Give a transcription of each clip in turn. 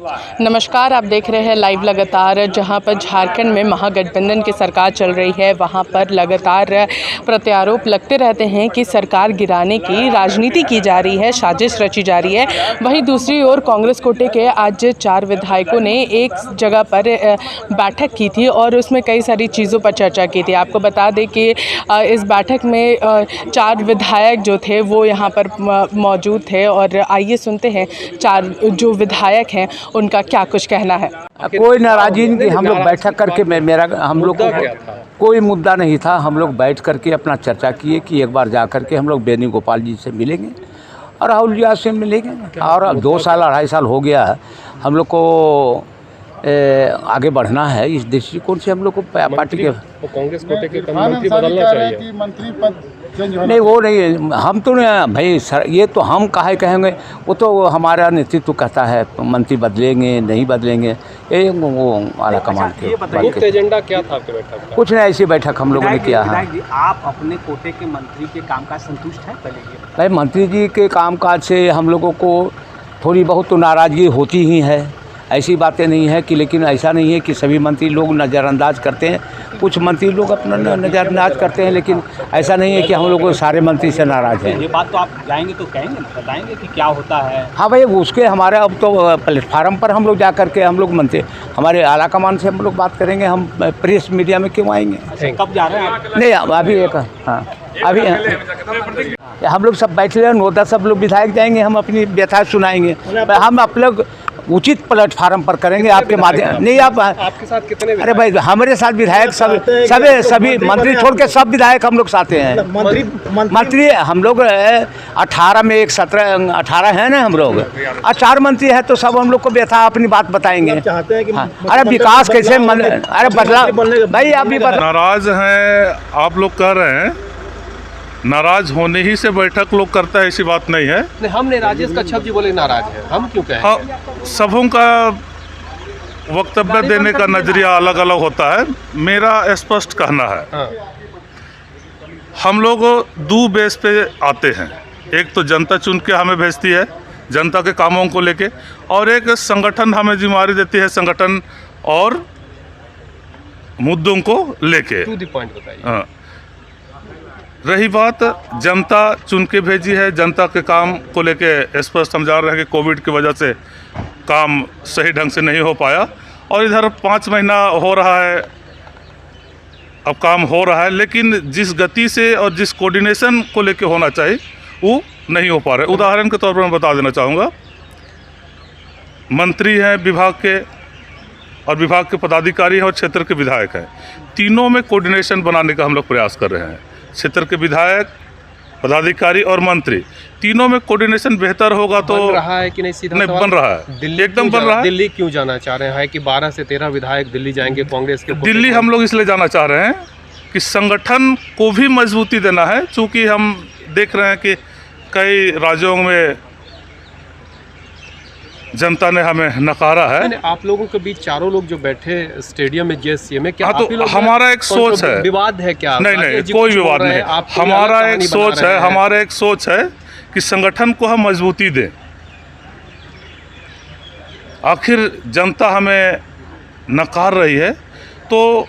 नमस्कार, आप देख रहे हैं लाइव लगातार। जहां पर झारखंड में महागठबंधन की सरकार चल रही है, वहां पर लगातार प्रत्यारोप लगते रहते हैं कि सरकार गिराने की राजनीति की जा रही है, साजिश रची जा रही है। वहीं दूसरी ओर कांग्रेस कोटे के आज 4 विधायकों ने एक जगह पर बैठक की थी और उसमें कई सारी चीज़ों पर चर्चा की थी। आपको बता दें कि इस बैठक में 4 विधायक जो थे वो यहाँ पर मौजूद थे और आइए सुनते हैं 4 जो विधायक हैं उनका क्या कुछ कहना है। कोई नाराज़गी नहीं, हम लोग बैठक करके हम लोग को कोई मुद्दा नहीं था। हम लोग बैठ करके अपना चर्चा किए कि एक बार जा करके हम लोग बेनीगोपाल जी से मिलेंगे और राहुल जी से मिलेंगे। और 2 साल 2.5 साल हो गया है, हम लोग को आगे बढ़ना है। इस दृष्टिकोण से हम लोग को पार्टी के कांग्रेस कोटे के मंत्री बदलना चाहिए। मंत्री पद नहीं, वो नहीं, हम तो नहीं भाई सर, ये तो हम काहे कहेंगे, वो तो हमारा नेतृत्व कहता है मंत्री बदलेंगे नहीं बदलेंगे, ये वो आला कमान के एजेंडा क्या था आपके बैठक का? कुछ नहीं, ऐसी बैठक हम लोगों ने किया है। आप अपने कोटे के मंत्री के कामकाज संतुष्ट हैं? पहले ये भाई, मंत्री जी के कामकाज से हम लोगों को थोड़ी बहुत तो नाराज़गी होती ही है, ऐसी बातें नहीं है कि, लेकिन ऐसा नहीं है कि सभी मंत्री लोग नज़रअंदाज करते हैं। कुछ मंत्री लोग अपना नज़रअंदाज करते हैं, लेकिन ऐसा नहीं है कि हम लोग सारे मंत्री से नाराज़ हैं। ये बात तो आप जाएंगे तो कहेंगे, बताएंगे कि क्या होता है। हाँ भाई, उसके हमारे अब तो प्लेटफार्म पर हम लोग जा करके हम लोग मंत्री हमारे आला कमान से हम लोग बात करेंगे। हम प्रेस मीडिया में क्यों आएंगे? कब जा रहे हैं आप? नहीं, अभी अभी हम लोग सब बैठ रहे हैं, 9-10 सब लोग विधायक जाएंगे, हम अपनी व्यथा सुनाएंगे। हम आप लोग उचित प्लेटफार्म पर करेंगे आपके माध्यम। नहीं, आपके साथ कितने? अरे भाई, हमारे साथ विधायक सभी मंत्री छोड़ के सब विधायक हम लोग साथे हैं। मंत्री हम लोग 18 में 18 हैं ना हम लोग, और 4 मंत्री है तो सब हम लोग को व्यथा अपनी बात बताएंगे। चाहते हैं कि अरे विकास कैसे अरे बदला भाई, अभी नाराज हैं आप लोग कह रहे हैं, नाराज होने ही से बैठक लोग करता है, ऐसी बात नहीं है। नहीं, हमने राजेश कच्छप जी बोले नाराज है, हम क्यों कहें? हाँ, सबों का वक्तव्य देने का नजरिया अलग अलग होता है। मेरा स्पष्ट कहना है, हाँ। हम लोग 2 बेस पे आते हैं। एक तो जनता चुन के हमें भेजती है जनता के कामों को लेके, और एक संगठन हमें जिम्मेदारी देती है संगठन और मुद्दों को लेके। टू द पॉइंट बताइए। हाँ, रही बात जनता चुन के भेजी है, जनता के काम को लेके स्पष्ट हम जा रहे हैं कि कोविड की वजह से काम सही ढंग से नहीं हो पाया, और इधर 5 महीना हो रहा है, अब काम हो रहा है, लेकिन जिस गति से और जिस कोऑर्डिनेशन को लेके होना चाहिए वो नहीं हो पा रहा है। उदाहरण के तौर पर मैं बता देना चाहूँगा, मंत्री हैं विभाग के और विभाग के पदाधिकारी हैं और क्षेत्र के विधायक हैं, तीनों में कोऑर्डिनेशन बनाने का हम लोग प्रयास कर रहे हैं। क्षेत्र के विधायक, पदाधिकारी और मंत्री, तीनों में कोऑर्डिनेशन बेहतर होगा तो बन रहा है कि नहीं? सीधा नहीं बन रहा है, दिल्ली एकदम बन रहा है। दिल्ली क्यों जाना चाह रहे हैं कि 12 से 13 विधायक दिल्ली जाएंगे कांग्रेस के? दिल्ली हम लोग इसलिए जाना चाह रहे हैं कि संगठन को भी मजबूती देना है, चूँकि हम देख रहे हैं कि कई राज्यों में जनता ने हमें नकारा है। आप लोगों के बीच चारों लोग जो बैठे स्टेडियम में JSCA में, क्या तो हमारा एक सोच है, विवाद है क्या? नहीं, कोई विवाद नहीं। हमारा एक सोच है, हमारा एक सोच है कि संगठन को हम मजबूती दें। आखिर जनता हमें नकार रही है तो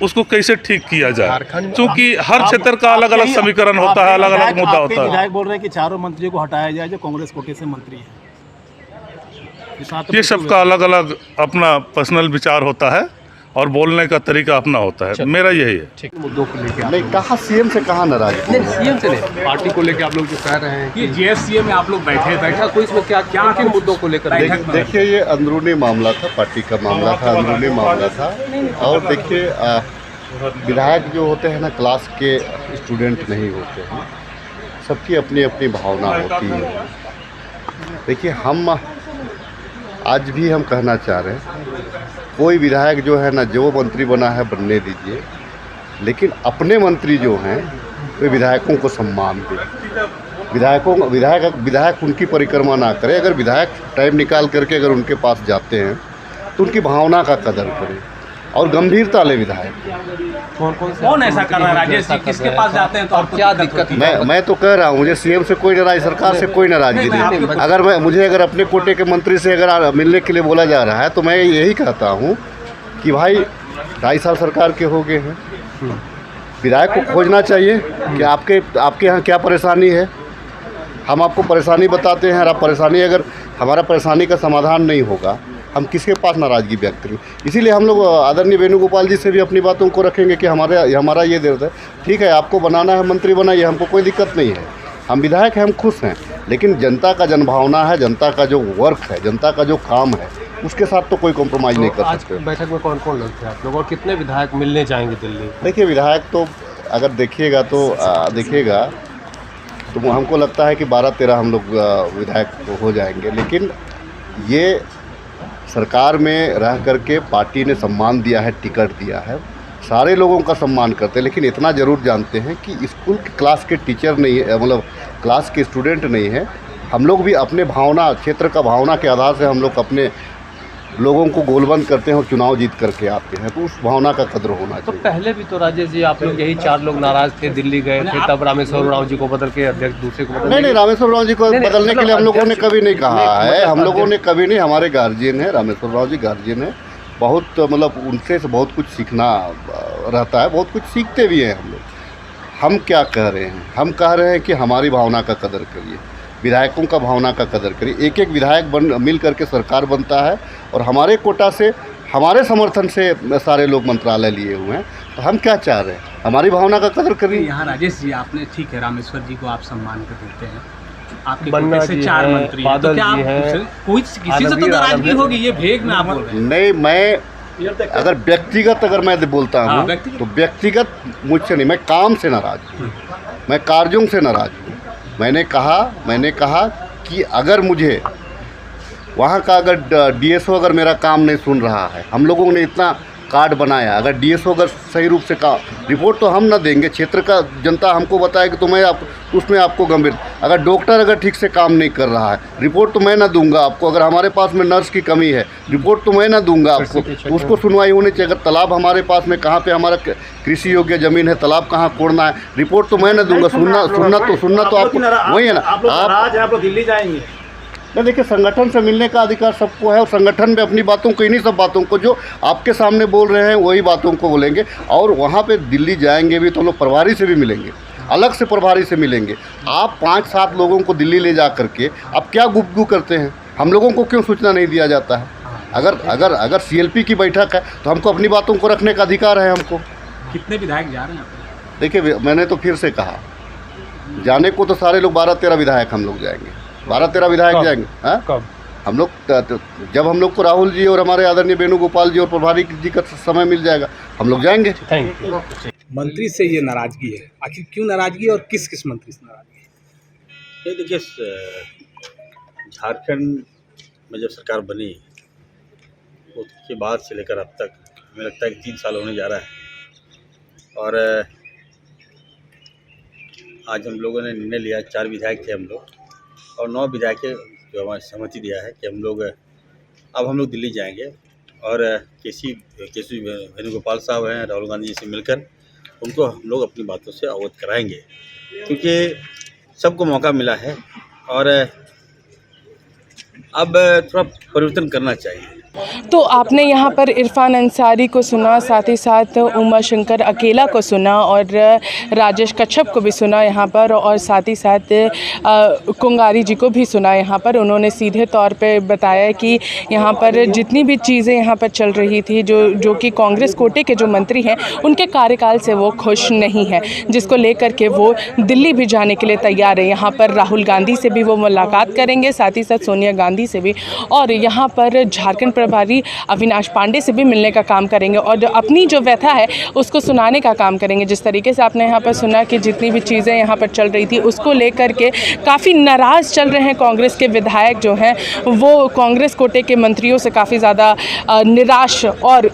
उसको कैसे ठीक किया जाए, क्योंकि हर क्षेत्र का अलग अलग समीकरण होता है, अलग अलग मुद्दा होता है। विधायक बोल रहे हैं कि 4 मंत्रियों को हटाया जाए जो कांग्रेस कोटे से मंत्री हैं। ये सबका अलग अलग अपना पर्सनल विचार होता है और बोलने का तरीका अपना होता है। मेरा यही है। ठीक, मुद्दों को लेकर नहीं, कहाँ सीएम से कहाँ नाराज? नहीं, सीएम से नहीं, पार्टी को लेकर आप लोग जो कह रहे हैं कि JSCA में आप लोग बैठा कोई, इसमें क्या किन मुद्दों को लेकर? देखिए, ये अंदरूनी मामला था, पार्टी का मामला था, अंदरूनी मामला था। और देखिए, विधायक जो होते हैं ना, क्लास के स्टूडेंट नहीं होते हैं, सबकी अपनी अपनी भावना होती है। देखिए, हम आज भी हम कहना चाह रहे हैं, कोई विधायक जो है ना, जो मंत्री बना है बनने दीजिए, लेकिन अपने मंत्री जो हैं वे विधायकों को सम्मान दें। विधायक उनकी परिक्रमा ना करें। अगर विधायक टाइम निकाल करके अगर उनके पास जाते हैं तो उनकी भावना का कदर करें। और गंभीरता ले विधायक। कौन ऐसा कर रहा है राजेश जी? किसके पास जाते हैं तो आपको क्या दिक्कत है? मैं तो कह रहा हूँ, मुझे सीएम से कोई नाराज, सरकार से कोई नाराजगी नहीं। अगर मुझे अपने कोटे के मंत्री से अगर मिलने के लिए बोला जा रहा है तो मैं यही कहता हूँ कि भाई 2.5 साल सरकार के हो गए हैं, विधायक को खोजना चाहिए कि आपके यहाँ क्या परेशानी है। हम आपको परेशानी बताते हैं और आप परेशानी, अगर हमारा परेशानी का समाधान नहीं होगा हम किसके पास नाराज़गी व्यक्त करें। इसीलिए हम लोग आदरणीय वेणुगोपाल जी से भी अपनी बातों को रखेंगे कि हमारा ये दर्द है। ठीक है, आपको बनाना है मंत्री बनाइए, हमको कोई दिक्कत नहीं है, हम विधायक हैं, हम खुश हैं, लेकिन जनता का जनभावना है, जनता का जो वर्क है, जनता का जो काम है, उसके साथ तो कोई कॉम्प्रोमाइज़ नहीं कर सकते। आज बैठक में कौन कौन लोग थे आप लोग और कितने विधायक मिलने जाएंगे दिल्ली? देखिए, विधायक तो अगर देखिएगा तो हमको लगता है कि 12-13 हम लोग विधायक हो जाएंगे, लेकिन ये सरकार में रह करके पार्टी ने सम्मान दिया है, टिकट दिया है, सारे लोगों का सम्मान करते हैं, लेकिन इतना ज़रूर जानते हैं कि स्कूल के क्लास के टीचर नहीं है, मतलब क्लास के स्टूडेंट नहीं है। हम लोग भी अपने भावना, क्षेत्र का भावना के आधार से हम लोग अपने लोगों को गोलबंद करते हैं और चुनाव जीत करके आते हैं, तो उस भावना का कद्र होना चाहिए। तो पहले भी तो राजेश जी आप लोग यही 4 लोग नाराज थे, दिल्ली गए थे, तब रामेश्वर उरांव जी को बदल के अध्यक्ष दूसरे को बदल। नहीं, रामेश्वर उरांव जी को बदलने के लिए हम लोगों ने कभी नहीं कहा है, हम लोगों ने कभी नहीं। हमारे गार्जियन है, रामेश्वर उरांव जी गार्जियन है, बहुत मतलब उनसे बहुत कुछ सीखना रहता है, बहुत कुछ सीखते भी हैं हम लोग। हम क्या कह रहे हैं? हम कह रहे हैं कि हमारी भावना का कदर करिए, विधायकों का भावना का कदर करिए। एक एक विधायक मिल करके सरकार बनता है और हमारे कोटा से, हमारे समर्थन से सारे लोग मंत्रालय लिए हुए हैं, तो हम क्या चाह रहे हैं? हमारी भावना का कदर करिए। यहाँ राजेश जी आपने, ठीक है, रामेश्वर जी को आप सम्मान कर देते हैं, आपके कोटे से 4 मंत्री हैं, तो क्या आप कोई किसी से तो नाराजगी होगी? ये भेग में आप बोल रहे हैं। नहीं, मैं अगर व्यक्तिगत मैं बोलता हूँ तो व्यक्तिगत मुझसे नहीं, मैं काम से नाराज हूँ, मैं कार्यों से नाराज हूँ। मैंने कहा कि अगर मुझे वहाँ का अगर डीएसओ अगर मेरा काम नहीं सुन रहा है, हम लोगों ने इतना कार्ड बनाया, अगर डीएसओ अगर सही रूप से काम, रिपोर्ट तो हम ना देंगे, क्षेत्र का जनता हमको बताए कि तो मैं उसमें आपको गंभीर, अगर डॉक्टर अगर ठीक से काम नहीं कर रहा है, रिपोर्ट तो मैं ना दूंगा आपको। अगर हमारे पास में नर्स की कमी है, रिपोर्ट तो मैं ना दूंगा आपको, उसको सुनवाई होनी चाहिए। अगर तालाब हमारे पास में कहाँ पे हमारा कृषि योग्य ज़मीन है, तालाब कहाँ कोड़ना है, रिपोर्ट तो मैं ना दूंगा। सुनना तो आपको वही है ना। आप दिल्ली जाएंगे? नहीं, देखिए, संगठन से मिलने का अधिकार सबको है और संगठन में अपनी बातों को, इन्हीं सब बातों को जो आपके सामने बोल रहे हैं वही बातों को बोलेंगे। और वहाँ पे दिल्ली जाएंगे भी तो लोग प्रभारी से भी मिलेंगे, अलग से प्रभारी से मिलेंगे। आप 5-7 लोगों को दिल्ली ले जा करके आप क्या गुफ्तगू करते हैं? हम लोगों को क्यों सूचना नहीं दिया जाता है? अगर CLP की बैठक है तो हमको अपनी बातों को रखने का अधिकार है हमको। कितने विधायक जा रहे हैं? देखिए, मैंने तो फिर से कहा, जाने को तो सारे लोग 12-13 विधायक हम लोग जाएंगे, 12-13 विधायक जाएंगे। हाँ, कब? हम लोग जब हम लोग को राहुल जी और हमारे आदरणीय वेणुगोपाल जी और प्रभारी जी का समय मिल जाएगा, हम लोग जाएंगे। Thank you. मंत्री से ये नाराजगी है, आखिर क्यों नाराजगी और किस मंत्री से नाराजगी है? ये देखिए, झारखंड में जब सरकार बनी उसके बाद से लेकर अब तक मुझे लगता है कि 3 साल होने जा रहा है, और आज हम लोगों ने निर्णय लिया, 4 विधायक थे हम लोग और 9 विधायक जो हमारी सहमति दिया है कि हम लोग दिल्ली जाएंगे और केसी वेणुगोपाल साहब हैं, राहुल गांधी जी से मिलकर उनको हम लोग अपनी बातों से अवगत कराएंगे, क्योंकि सबको मौका मिला है और अब थोड़ा परिवर्तन करना चाहिए। तो आपने यहाँ पर इरफान अंसारी को सुना, साथ ही साथ उमा शंकर अकेला को सुना और राजेश कच्छप को भी सुना यहाँ पर, और साथ ही साथ कुंगारी जी को भी सुना यहाँ पर। उन्होंने सीधे तौर पे बताया कि यहाँ पर जितनी भी चीज़ें यहाँ पर चल रही थी, जो कि कांग्रेस कोटे के जो मंत्री हैं उनके कार्यकाल से वो खुश नहीं है, जिसको लेकर के वो दिल्ली भी जाने के लिए तैयार है। यहाँ पर राहुल गांधी से भी वो मुलाकात करेंगे, साथ ही साथ सोनिया गांधी से भी, और यहाँ पर झारखंड प्रभारी अविनाश पांडे से भी मिलने का काम करेंगे और अपनी जो व्यथा है उसको सुनाने का काम करेंगे। जिस तरीके से आपने यहाँ पर सुना कि जितनी भी चीज़ें यहाँ पर चल रही थी उसको लेकर के काफ़ी नाराज़ चल रहे हैं कांग्रेस के विधायक जो हैं, वो कांग्रेस कोटे के मंत्रियों से काफ़ी ज़्यादा निराश और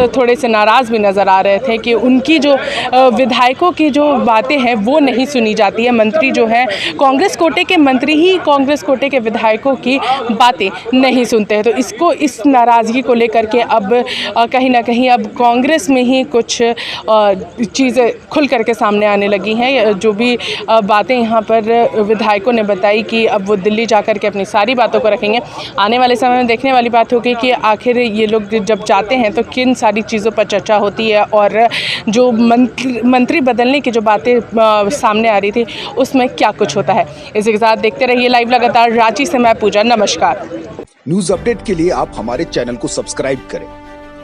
थोड़े से नाराज़ भी नज़र आ रहे थे कि उनकी जो विधायकों की जो बातें हैं वो नहीं सुनी जाती है। मंत्री जो हैं कांग्रेस कोटे के मंत्री ही कांग्रेस कोटे के विधायकों की बातें नहीं सुनते हैं। तो इस नाराज़गी को लेकर के अब कहीं ना कहीं अब कांग्रेस में ही कुछ चीज़ें खुल करके सामने आने लगी हैं। जो भी बातें यहाँ पर विधायकों ने बताई कि अब वो दिल्ली जाकर के अपनी सारी बातों को रखेंगे। आने वाले समय में देखने वाली बात होगी कि आखिर ये लोग जब जाते हैं तो किन सारी चीज़ों पर चर्चा होती है और जो मंत्री बदलने की जो बातें सामने आ रही थी उसमें क्या कुछ होता है। इसी के साथ देखते रहिए लाइव लगातार। रांची से मैं पूजा, नमस्कार। न्यूज अपडेट के लिए आप हमारे चैनल को सब्सक्राइब करें।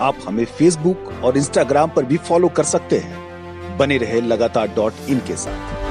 आप हमें फेसबुक और इंस्टाग्राम पर भी फॉलो कर सकते हैं। बने रहे लगातार.in के साथ।